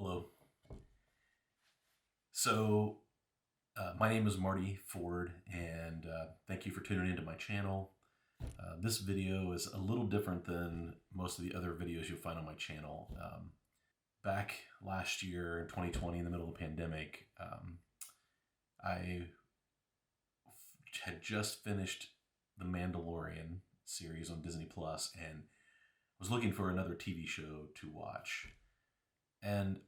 Hello. So, my name is Marty Ford, and thank you for tuning into my channel. This video is a little different than most of the other videos you'll find on my channel. Back last year in 2020, in the middle of the pandemic, I had just finished the Mandalorian series on Disney Plus and was looking for another TV show to watch. And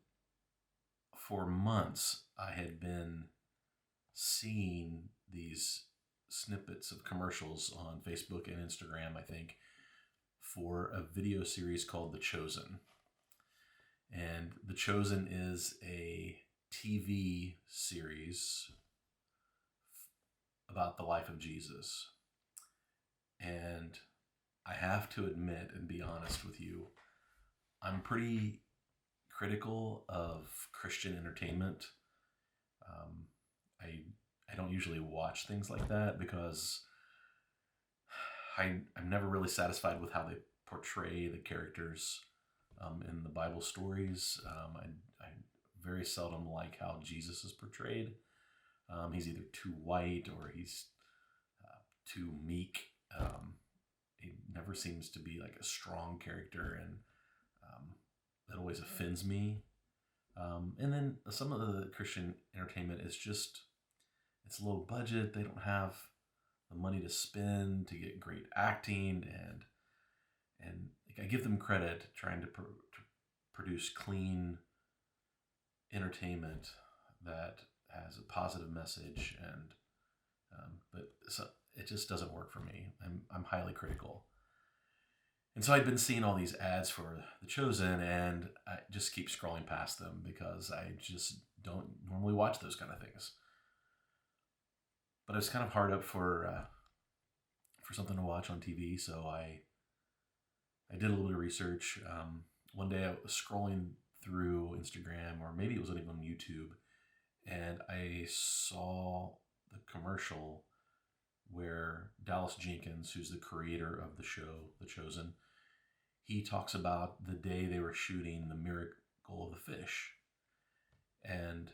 for months, I had been seeing these snippets of commercials on Facebook and Instagram, I think, for a video series called The Chosen. And The Chosen is a TV series about the life of Jesus. And I have to admit and be honest with you, I'm pretty critical of Christian entertainment. I don't usually watch things like that because I'm never really satisfied with how they portray the characters in the Bible stories. I very seldom like how Jesus is portrayed. He's either too white or he's too meek. He never seems to be like a strong character, and that always offends me. And then some of the Christian entertainment is just, it's low budget. They don't have the money to spend to get great acting, and like, I give them credit trying to produce clean entertainment that has a positive message, and but it just doesn't work for me. I'm highly critical. And so I'd been seeing all these ads for The Chosen, and I just keep scrolling past them because I just don't normally watch those kind of things. But I was kind of hard up for something to watch on TV, so I did a little bit of research. One day I was scrolling through Instagram, or maybe it was even on YouTube, and I saw the commercial where Dallas Jenkins, who's the creator of the show The Chosen, he talks about the day they were shooting The Miracle of the Fish and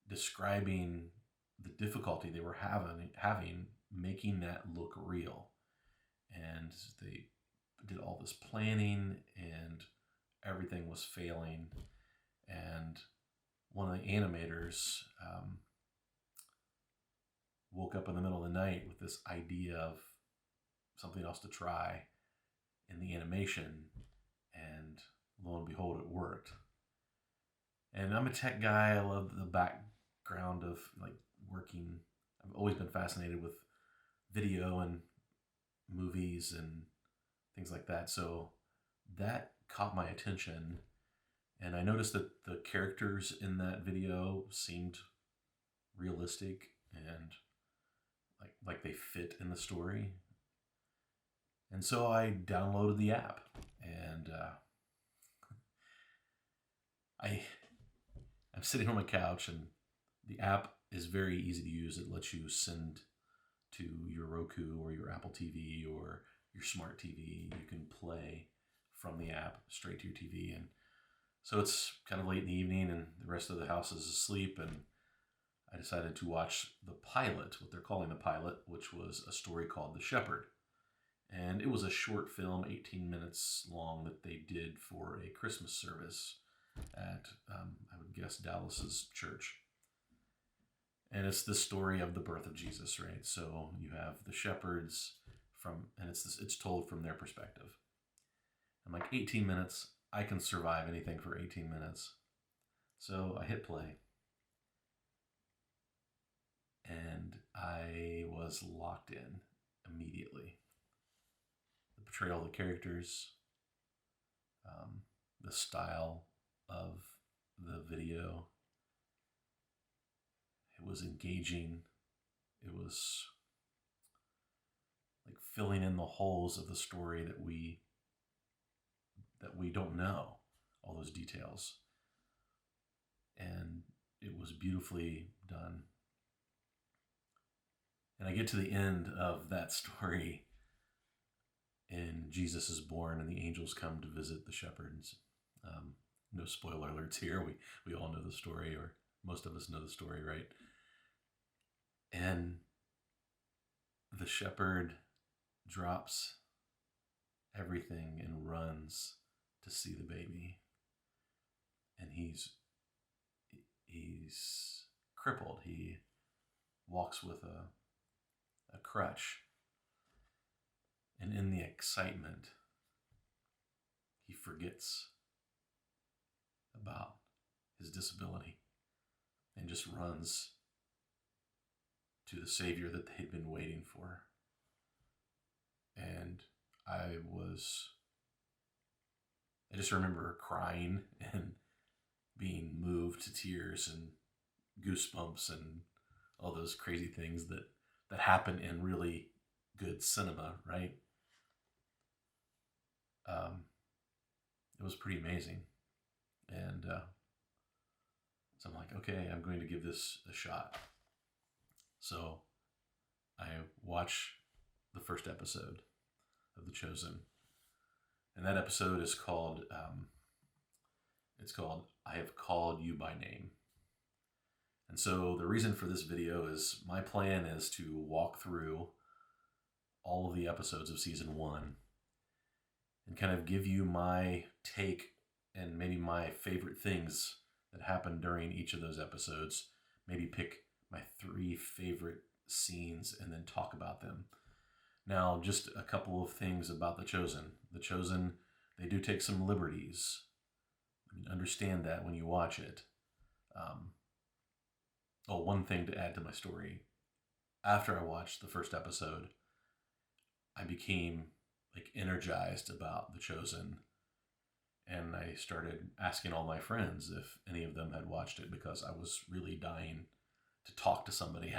describing the difficulty they were having making that look real. And they did all this planning and everything was failing. And one of the animators woke up in the middle of the night with this idea of something else to try in the animation, and lo and behold, it worked. And I'm a tech guy. I love the background of like working. I've always been fascinated with video and movies and things like that. So that caught my attention, and I noticed that the characters in that video seemed realistic and like they fit in the story. And so I downloaded the app, and I'm sitting on my couch, and the app is very easy to use. It lets you send to your Roku or your Apple TV or your smart TV. You can play from the app straight to your TV. And so it's kind of late in the evening and the rest of the house is asleep, and I decided to watch the pilot, what they're calling the pilot, which was a story called The Shepherd. And it was a short film, 18 minutes long, that they did for a Christmas service at, I would guess, Dallas's church. And it's the story of the birth of Jesus, right? So you have the shepherds and it's told from their perspective. I'm like, 18 minutes, I can survive anything for 18 minutes. So I hit play. And I was locked in immediately. The portrayal of the characters, the style of the video, it was engaging. It was like filling in the holes of the story that we don't know, all those details. And it was beautifully done. And I get to the end of that story, and Jesus is born, and the angels come to visit the shepherds. No spoiler alerts here. We all know the story, or most of us know the story, right? And the shepherd drops everything and runs to see the baby. And he's crippled. He walks with a crutch. And in the excitement, he forgets about his disability and just runs to the Savior that they'd been waiting for. And I just remember crying and being moved to tears and goosebumps and all those crazy things that happen in really good cinema, right? It was pretty amazing. And so I'm like, okay, I'm going to give this a shot. So I watch the first episode of The Chosen. And that episode is called, I Have Called You by Name. And so the reason for this video is my plan is to walk through all of the episodes of season 1 and kind of give you my take and maybe my favorite things that happened during each of those episodes. Maybe pick my 3 favorite scenes and then talk about them. Now, just a couple of things about The Chosen. The Chosen, they do take some liberties. I mean, understand that when you watch it. One thing to add to my story. After I watched the first episode, I became energized about The Chosen. And I started asking all my friends if any of them had watched it, because I was really dying to talk to somebody.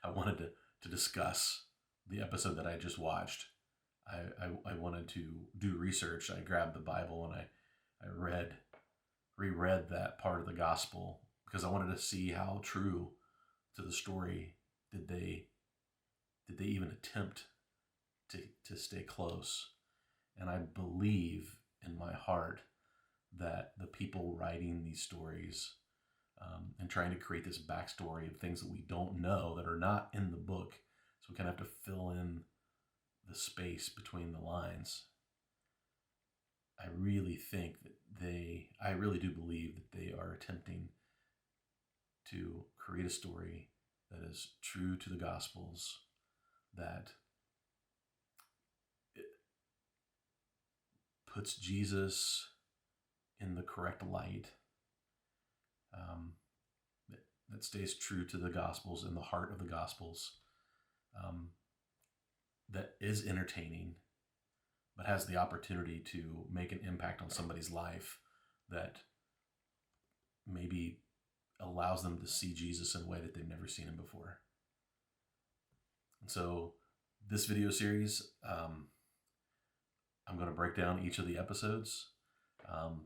I wanted to discuss the episode that I just watched. I wanted to do research. I grabbed the Bible and I reread that part of the gospel, because I wanted to see how true to the story did they even attempt to stay close. And I believe in my heart that the people writing these stories and trying to create this backstory of things that we don't know, that are not in the book, so we kind of have to fill in the space between the lines. I really do believe that they are attempting to create a story that is true to the Gospels, that it puts Jesus in the correct light, that stays true to the Gospels, in the heart of the Gospels, that is entertaining, but has the opportunity to make an impact on somebody's life, that maybe allows them to see Jesus in a way that they've never seen him before. And so this video series, I'm going to break down each of the episodes,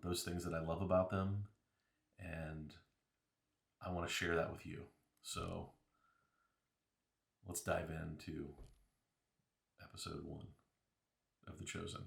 those things that I love about them, and I want to share that with you. So let's dive into episode 1 of The Chosen.